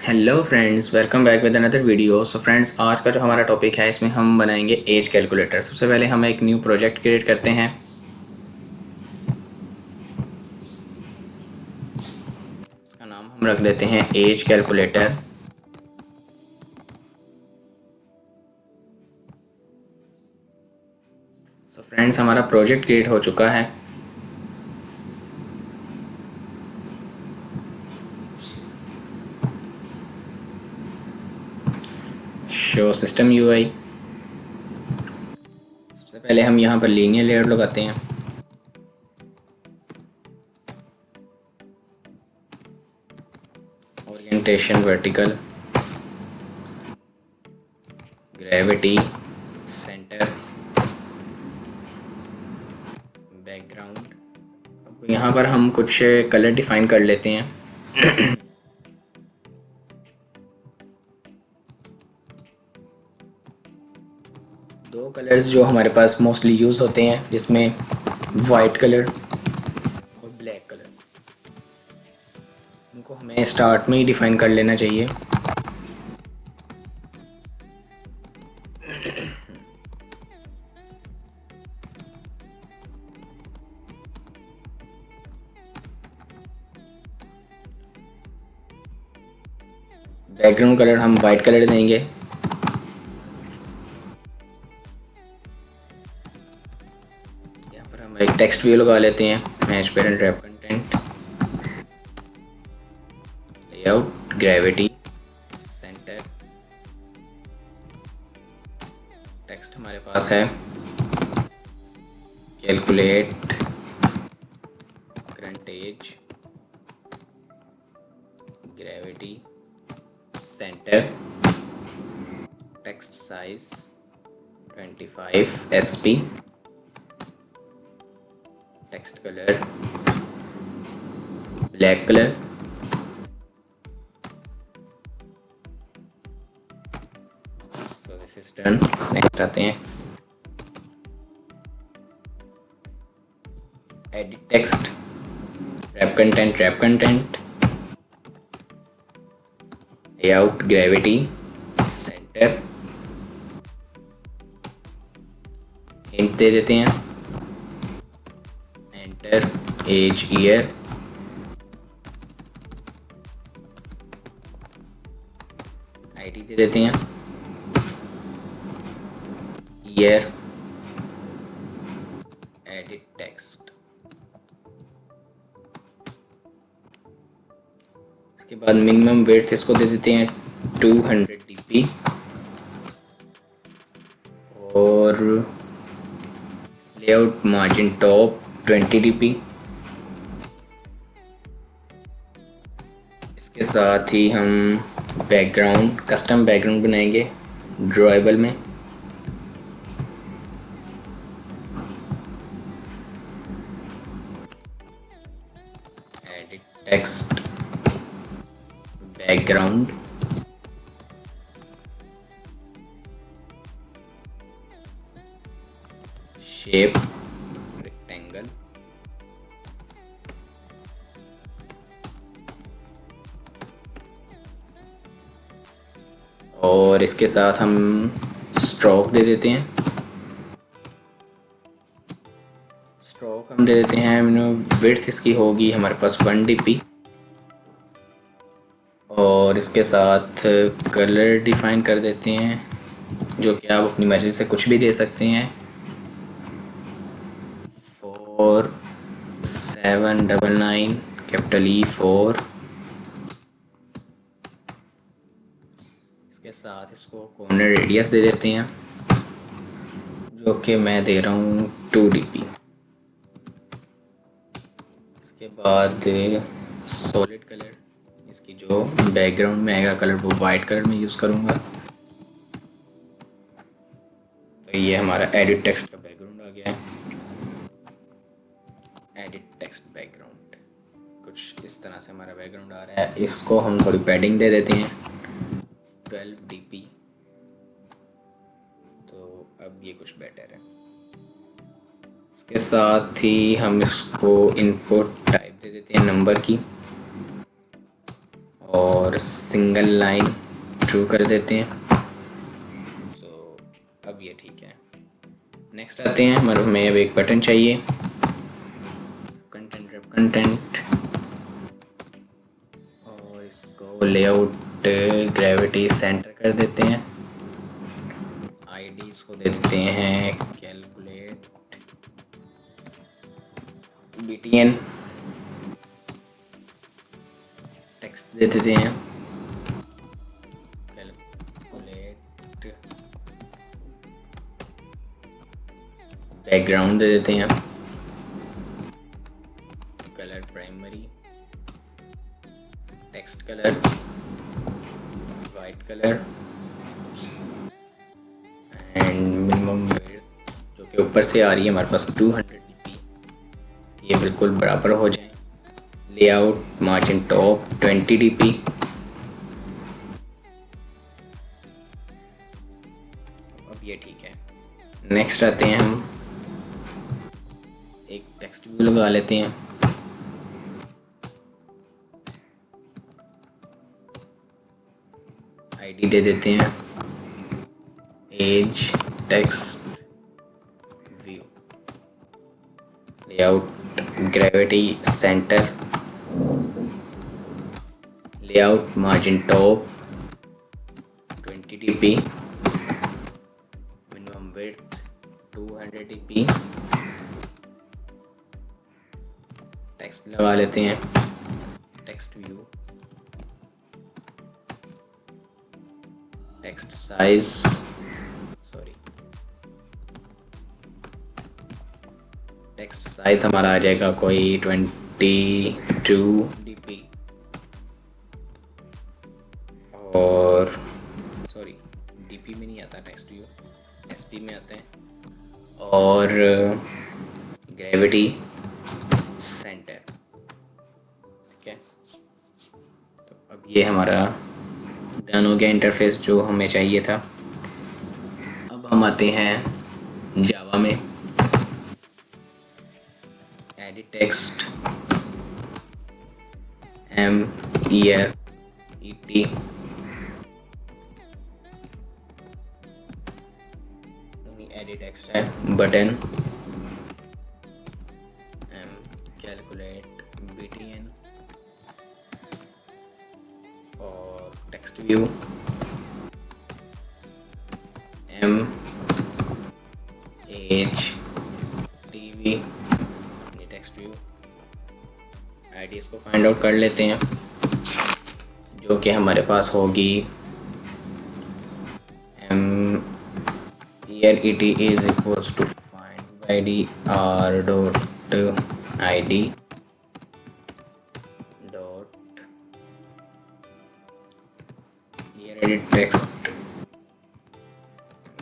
Hello friends, welcome back with another video. So friends, आज का जो हमारा टॉपिक है इसमें हम बनाएंगे एज कैलकुलेटर। सबसे पहले हम एक न्यू प्रोजेक्ट क्रिएट करते हैं। इसका नाम हम रख देते हैं एज कैलकुलेटर। सो फ्रेंड्स, हमारा प्रोजेक्ट क्रिएट हो चुका है। Show system UI. सबसे पहले हम यहाँ पर लीनियर लेआउट लगाते हैं। Orientation vertical, gravity, centre, background. अब यहाँ पर हम कुछ कलर डिफाइन कर लेते हैं। दो कलर्स जो हमारे पास मोस्टली यूज़ होते हैं, जिसमें वाइट कलर और ब्लैक कलर, इनको हमें स्टार्ट में ही डिफाइन कर लेना चाहिए। बैकग्राउंड कलर हम वाइट कलर देंगे। यहाँ पर हम एक टेक्स्ट व्यू लगा लेते हैं। Match parent wrap content, layout, gravity, centre. Text हमारे पास है calculate current age, gravity, centre, text size 25 SP, text colour black colour. So this is done. Next आते हैं edit text, wrap content, layout, gravity, centre. Hint दे देते हैं, enter age year, ID दे देते हैं, ईयर, एडिट टेक्स्ट। इसके बाद मिनिमम विड्थ इसको दे देते हैं 200 dp और लेआउट मार्जिन टॉप 20 dp। इसके साथ ही हम बैकग्राउंड, कस्टम बैकग्राउंड बनाएंगे ड्रॉएबल में। Edit text, background, shape rectangle, और इसके साथ हम स्ट्रोक दे देते हैं। स्ट्रोक हम दे देते हैं, विड्थ इसकी होगी हमारे पास 1 dp और इसके साथ कलर डिफाइन कर देते हैं, जो कि आप अपनी मर्ज़ी से कुछ भी दे सकते हैं। 4799 कैपिटल E4। इसके साथ इसको कॉर्नर रेडियस दे देते हैं, जो कि मैं दे रहा हूँ 2 dp। इसके बाद सॉलिड कलर, इसकी जो बैकग्राउंड में आएगा कलर वो वाइट कलर में यूज़ करूँगा। तो ये हमारा एडिट टेक्स्ट का बैकग्राउंड आ गया है। एडिट टेक्स्ट बैकग्राउंड कुछ इस तरह से हमारा बैकग्राउंड आ रहा है। इसको हम थोड़ी पैडिंग दे देते हैं 12 dp। तो अब ये कुछ बेटर है। इसके साथ ही हम इसको इनपुट टाइप दे देते हैं नंबर की, और और सिंगल लाइन ट्रू कर देते हैं। तो अब ये ठीक है। नेक्स्ट आते हैं, हमें अब एक बटन चाहिए, कंटेंट रैप कंटेंट, और इसको लेआउट ग्रेविटी सेंटर कर देते हैं। आईडीज को दे देते हैं कैलकुलेट बीटीएन, टेक्स्ट दे देते हैं कैलकुलेट बैकग्राउंड दे देते हैं, colour primary, text colour white colour, and minimum width जो कि ऊपर से आ रही है हमारे पास 200 dp, ये बिल्कुल बराबर हो जाए। लेआउट मार्जिन टॉप 20 dp, अब ये ठीक है। नेक्स्ट आते हैं, हम एक टेक्स्ट व्यू लगा लेते हैं। आईडी दे देते हैं age text view, layout gravity center, layout margin top 20 dp, minimum width 200 dp, text लगा लेते हैं text view, text size text size हमारा आ जाएगा कोई 22 dp, और dp में नहीं आता टेक्स्ट व्यू, sp में आता है, और ग्रेविटी सेंटर, ठीक है। तो अब ये हमारा डन हो गया इंटरफेस जो हमें चाहिए था। अब हम आते हैं जावा में, edit text M year ET, edit text है बटन, एम कैलकुलेट बीटीएन, और text view M H TV, text view. IDs को फाइंड आउट कर लेते हैं जो कि हमारे पास होगी M year E T is equals to find by D R dot I D dot year edit text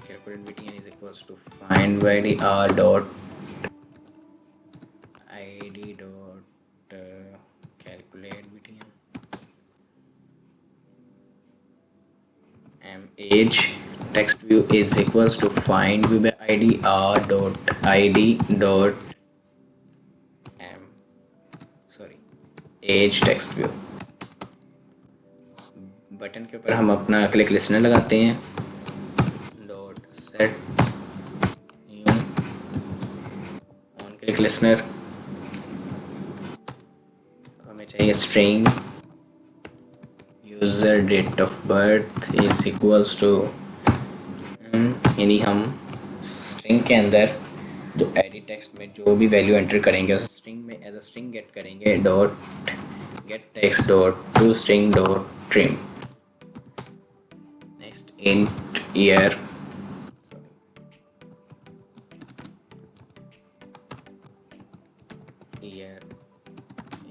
calculate BTN is equals to find by D R dot I D dot calculate BTN, M as text view is equals to find view by id r dot id dot m age text view। Button के ऊपर हम अपना click listener लगाते हैं, dot set new on click listener, हमें चाहिए string user date of birth is equals to, यानी हम स्ट्रिंग के अंदर जो एडिट टेक्स्ट में जो भी वैल्यू एंटर करेंगे उस स्ट्रिंग में एज अ स्ट्रिंग गेट करेंगे, dot get text dot to string dot trim, next int year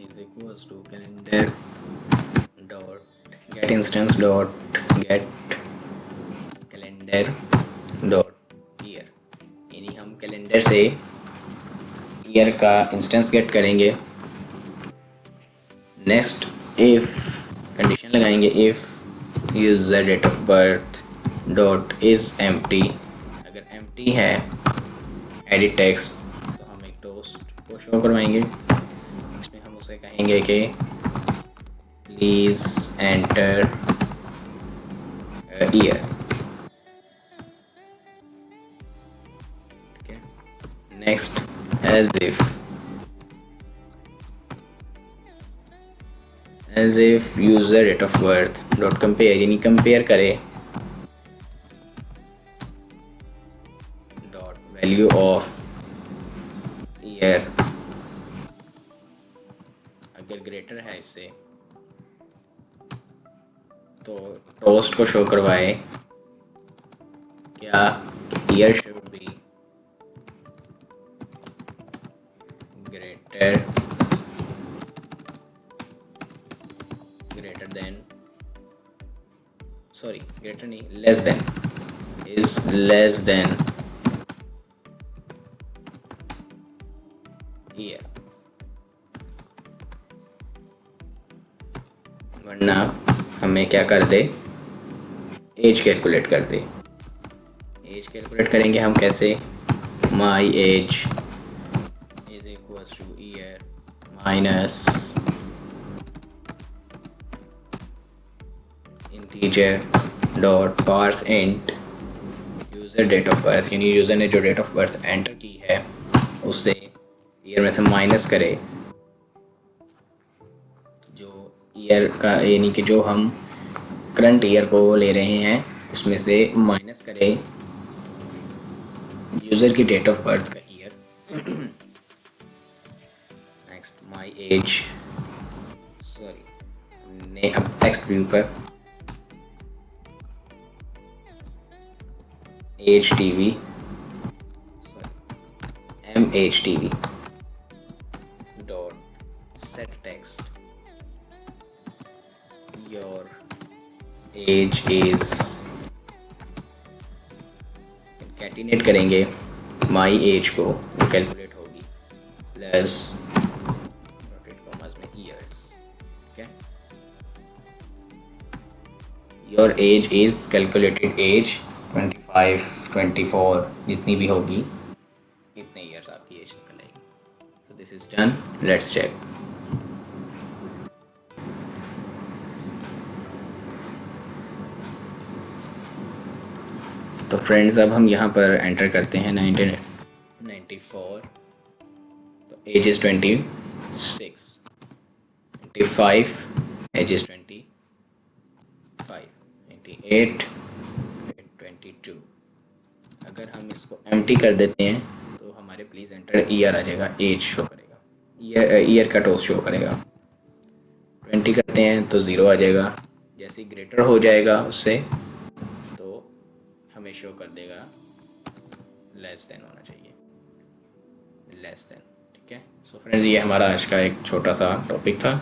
is equals to calendar dot get instance dot get calendar dot year, यानी हम calendar से year का instance get करेंगे। Next if condition लगाएंगे, if user date of birth dot is empty, अगर empty है edit text तो हम एक टोस्ट को शो करवाएंगे, इसमें हम उसे कहेंगे कि please enter year. Okay. Next, as if user date of birth dot compare, यानी कंपेयर करे डॉट वैल्यू ऑफ ईयर, अगर ग्रेटर है इससे तो टोस्ट को शो करवाए क्या year should be greater than, sorry greater नहीं, less than, is less than year, वरना हमें क्या कर दे, एज कैलकुलेट कर दे। एज कैलकुलेट करेंगे हम कैसे, my age is equals to year minus integer dot parse int user date of birth, यानी यूज़र ने जो डेट ऑफ बर्थ एंटर की है उससे ईयर में से माइनस करे जो ईयर का, यानी कि जो हम करंट ईयर को ले रहे हैं उसमें से माइनस करे यूज़र की डेट ऑफ बर्थ का year. Next my age, sorry ने अब टेक्स्ट व्यू पर H T V, M H T V dot set text your age is, concatenate करेंगे माई एज को, वो कैलकुलेट होगी प्लस ब्रैकेट कॉमास में ईयर्स, ठीक है। Your age is calculated age 25 24 जितनी भी होगी इतने ईयर्स आपकी एज निकल आएगी। तो this is done, let's check. तो फ्रेंड्स अब हम यहाँ पर एंटर करते हैं 1994, तो एज इज़ 26, 25 एज इज़ 25, 98, 22। अगर हम इसको एम्प्टी कर देते हैं तो हमारे प्लीज़ एंटर ईयर आ जाएगा, एज शो करेगा, ईयर का टोस्ट शो करेगा। 20 करते हैं तो 0 आ जाएगा, जैसे ही ग्रेटर हो जाएगा उससे तो हमें शो कर देगा लेस देन होना चाहिए, लेस देन, ठीक है। सो फ्रेंड्स ये हमारा आज का एक छोटा सा टॉपिक था।